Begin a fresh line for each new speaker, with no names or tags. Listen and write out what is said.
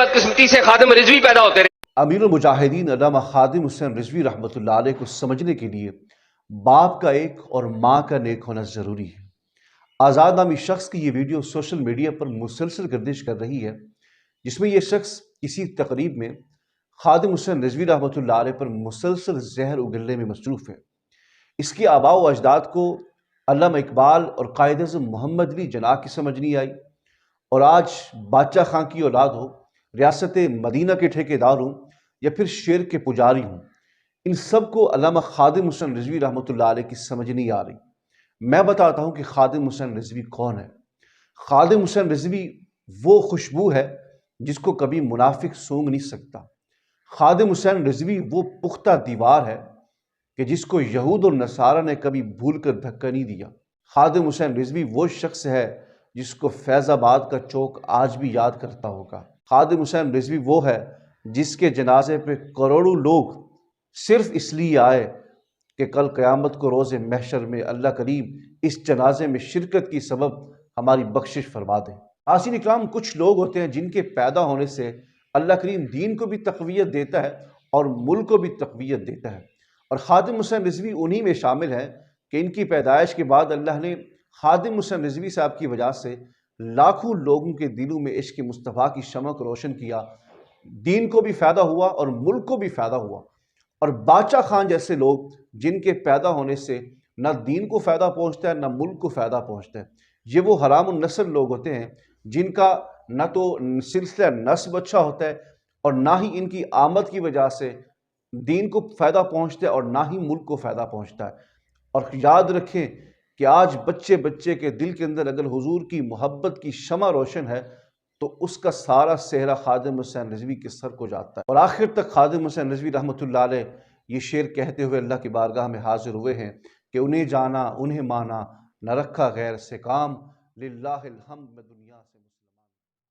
بدقسمتی سے خادم رضوی پیدا ہوتے رہے۔
امیر المجاہدین علامہ خادم حسین رضوی رحمۃ اللہ علیہ کو سمجھنے کے لیے باپ کا ایک اور ماں کا نیک ہونا ضروری ہے۔ آزاد نامی شخص کی یہ ویڈیو سوشل میڈیا پر مسلسل گردش کر رہی ہے، جس میں یہ شخص کسی تقریب میں خادم حسین رضوی رحمۃ اللہ علیہ پر مسلسل زہر اگلنے میں مصروف ہے۔ اس کی آباء و اجداد کو علامہ اقبال اور قائد اعظم محمد علی جناح کی سمجھ نہیں آئی، اور آج بادشاہ خان کی اولاد ہو، ریاست مدینہ کے ٹھیکیدار ہوں یا پھر شیر کے پجاری ہوں، ان سب کو علامہ خادم حسین رضوی رحمۃ اللہ علیہ کی سمجھ نہیں آ رہی۔ میں بتاتا ہوں کہ خادم حسین رضوی کون ہے۔ خادم حسین رضوی وہ خوشبو ہے جس کو کبھی منافق سونگھ نہیں سکتا۔ خادم حسین رضوی وہ پختہ دیوار ہے کہ جس کو یہود اور نصارہ نے کبھی بھول کر دھکا نہیں دیا۔ خادم حسین رضوی وہ شخص ہے جس کو فیض آباد کا چوک آج بھی یاد کرتا ہوگا۔ خادم حسین رضوی وہ ہے جس کے جنازے پہ کروڑوں لوگ صرف اس لیے آئے کہ کل قیامت کو روز محشر میں اللہ کریم اس جنازے میں شرکت کی سبب ہماری بخشش فرما دیں۔ حاضرین اکرام، کچھ لوگ ہوتے ہیں جن کے پیدا ہونے سے اللہ کریم دین کو بھی تقویت دیتا ہے اور ملک کو بھی تقویت دیتا ہے، اور خادم حسین رضوی انہی میں شامل ہیں کہ ان کی پیدائش کے بعد اللہ نے خادم حسین رضوی صاحب کی وجہ سے لاکھوں لوگوں کے دلوں میں عشق مصطفیٰ کی شمع کو روشن کیا، دین کو بھی فائدہ ہوا اور ملک کو بھی فائدہ ہوا۔ اور بادشاہ خان جیسے لوگ جن کے پیدا ہونے سے نہ دین کو فائدہ پہنچتا ہے نہ ملک کو فائدہ پہنچتا ہے، یہ وہ حرام النسل لوگ ہوتے ہیں جن کا نہ تو سلسلہ نسب اچھا ہوتا ہے اور نہ ہی ان کی آمد کی وجہ سے دین کو فائدہ پہنچتا ہے اور نہ ہی ملک کو فائدہ پہنچتا ہے۔ اور یاد رکھیں کہ آج بچے بچے کے دل کے اندر اگر حضور کی محبت کی شمع روشن ہے تو اس کا سارا سہرا خادم حسین رضوی کے سر کو جاتا ہے۔ اور آخر تک خادم حسین رضوی رحمۃ اللہ علیہ یہ شعر کہتے ہوئے اللہ کی بارگاہ میں حاضر ہوئے ہیں کہ انہیں جانا انہیں مانا، نہ رکھا غیر سے کام، للہ الحمد میں دنیا سے